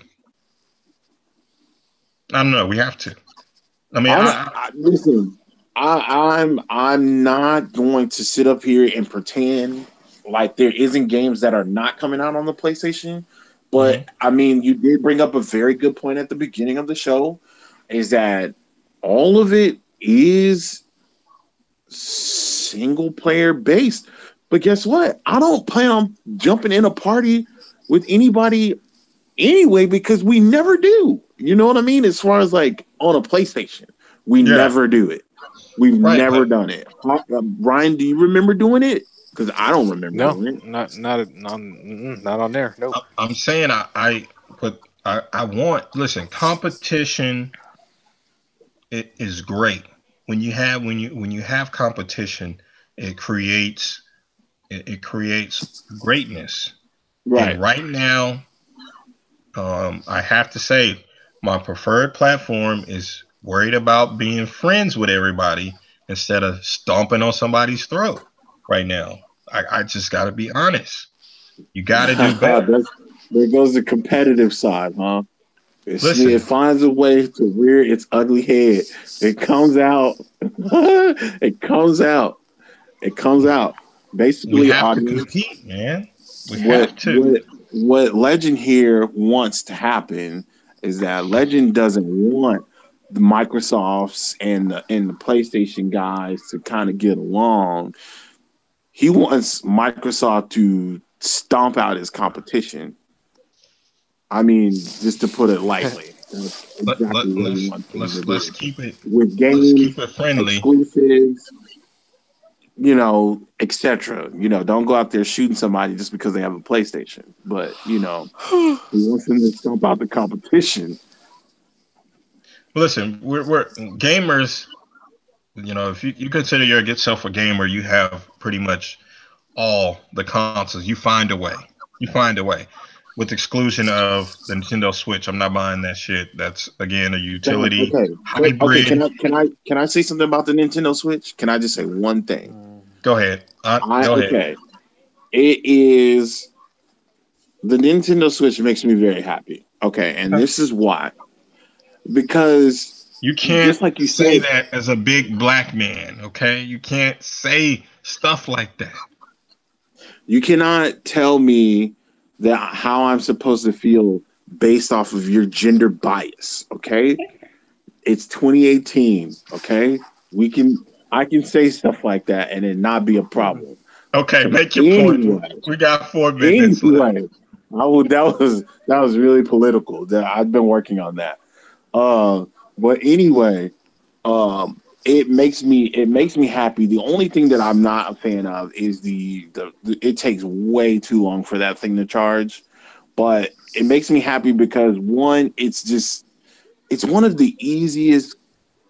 I don't know. We have to. I mean, Listen, I'm not going to sit up here and pretend like there isn't games that are not coming out on the PlayStation. But I mean, you did bring up a very good point at the beginning of the show, is that all of it is single player based. But guess what? I don't plan on jumping in a party with anybody anyway, because we never do. You know what I mean? As far as like on a PlayStation, we never do it. We've never done it. Ryan, do you remember doing it? Because I don't remember doing it. Not on there. Nope. I'm saying I want. Listen, competition is great. When you have competition, it creates greatness. Right. And right now, I have to say, my preferred platform is worried about being friends with everybody instead of stomping on somebody's throat right now. I just got to be honest. You got to do better. There goes the competitive side, huh? Listen. It finds a way to rear its ugly head. It comes out. It comes out. Basically, we have to compete, man. We what have to. what Legend here wants to happen is that Legend doesn't want the Microsofts and the PlayStation guys to kind of get along. He wants Microsoft to stomp out his competition. I mean, just to put it lightly, that's Let, exactly let, what he let's wants them to let's do. let's keep it With let's keep games, it friendly. exclusives, etc. Don't go out there shooting somebody just because they have a PlayStation. But he wants them to stomp out the competition. Listen, we're gamers. If you consider yourself a gamer, you have pretty much all the consoles. You find a way. You find a way. With exclusion of the Nintendo Switch, I'm not buying that shit. That's again a utility Okay, okay. hybrid. Can I say something about the Nintendo Switch? Can I just say one thing? Go ahead. Go ahead. Okay. It is the Nintendo Switch makes me very happy. Okay, and this is why. Because You can't just like you say said, that as a big black man, okay? You can't say stuff like that. you cannot tell me that how I'm supposed to feel based off of your gender bias. Okay, it's 2018. Okay, I can say stuff like that and it not be a problem. Okay, make your point. Anyway, We got 4 minutes left. anyway, that was really political. I've been working on that. But anyway, it makes me happy. The only thing that I'm not a fan of is the it takes way too long for that thing to charge. But it makes me happy because one, it's one of the easiest.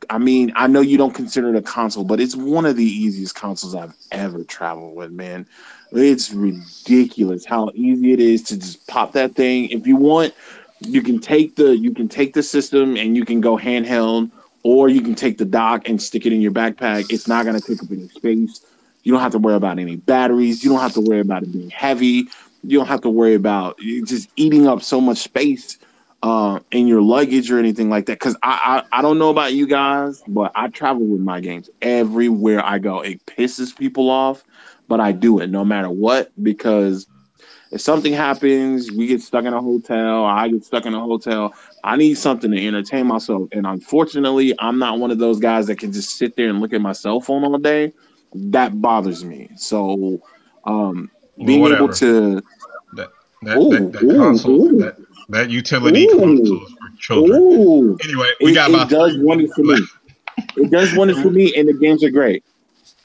I mean, I know you don't consider it a console, but it's one of the easiest consoles I've ever traveled with, man. It's ridiculous how easy it is to just pop that thing. If you want, you can take the system and you can go handheld, or you can take the dock and stick it in your backpack. It's not gonna take up any space. You don't have to worry about any batteries. You don't have to worry about it being heavy. You don't have to worry about it just eating up so much space in your luggage or anything like that. Because I don't know about you guys, but I travel with my games everywhere I go. It pisses people off, but I do it no matter what, because if something happens, we get stuck in a hotel, I get stuck in a hotel, I need something to entertain myself. And unfortunately, I'm not one of those guys that can just sit there and look at my cell phone all day. That bothers me. So, Well, being able whatever. to, That that that ooh, that ooh, console ooh, that utility ooh, console is for children. ooh, Anyway, we it, got it about does 3 minutes wonders for left. me. It does wonders for me, and the games are great.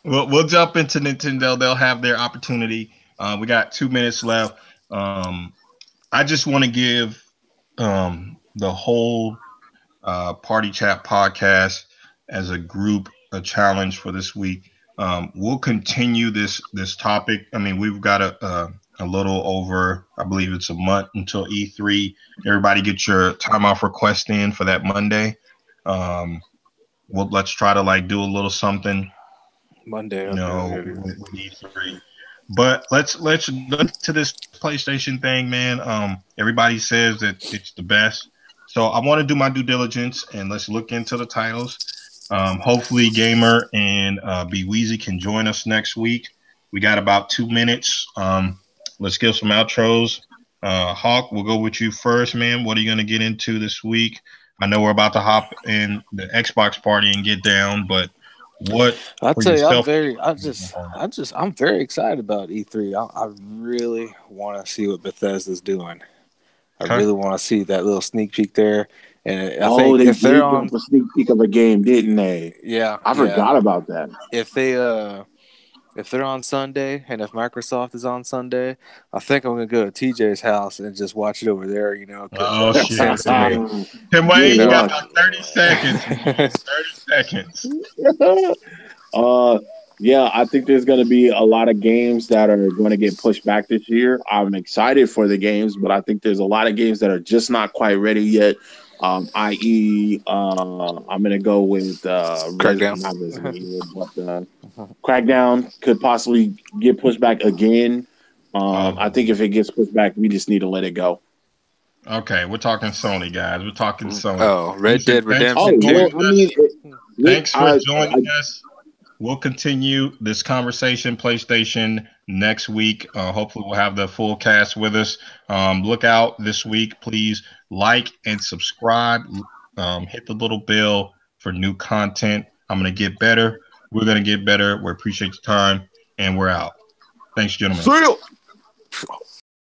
We'll jump into Nintendo. They'll have their opportunity. We got 2 minutes left. I just want to give the whole Party Chat podcast as a group a challenge for this week. We'll continue this topic. I mean, we've got a little over, I believe it's a month until E3. Everybody get your time off request in for that Monday. Let's try to like do a little something, Monday. Okay. with E3. But let's go into this PlayStation thing, man. Everybody says that it's the best, so I want to do my due diligence and let's look into the titles. Hopefully, Gamer and B Weezy can join us next week. We got about 2 minutes. Let's give some outros. Hawk, we'll go with you first, man. What are you going to get into this week? I know we're about to hop in the Xbox party and get down, but what I'll for tell you, yourself? I'm very excited about E3. I really want to see what Bethesda's doing. I Okay. really want to see that little sneak peek there. And I Oh, think they if they're did drop on, a sneak peek of a game, didn't they? yeah, I yeah. forgot about that. If they if they're on Sunday and if Microsoft is on Sunday, I think I'm gonna go to TJ's house and just watch it over there. Because Oh that makes shit! sense to me. Tim You Good Wayne, you got know. luck. about 30 seconds, man. 30 seconds. uh, yeah, I think there's going to be a lot of games that are going to get pushed back this year. I'm excited for the games, but I think there's a lot of games that are just not quite ready yet. I.e., I'm going to go with Crackdown. Not Resident Evil, but Crackdown could possibly get pushed back again. I think if it gets pushed back, we just need to let it go. Okay, we're talking Sony, guys. We're talking Sony. Oh, Red Listen, Dead thanks for Oh Redemption well, too. joining I us. mean, Thanks for joining us. we'll continue this conversation, PlayStation, next week. Hopefully, we'll have the full cast with us. Look out this week. Please like and subscribe. Hit the little bell for new content. I'm going to get better. We're going to get better. We appreciate your time, and we're out. Thanks, gentlemen. See you.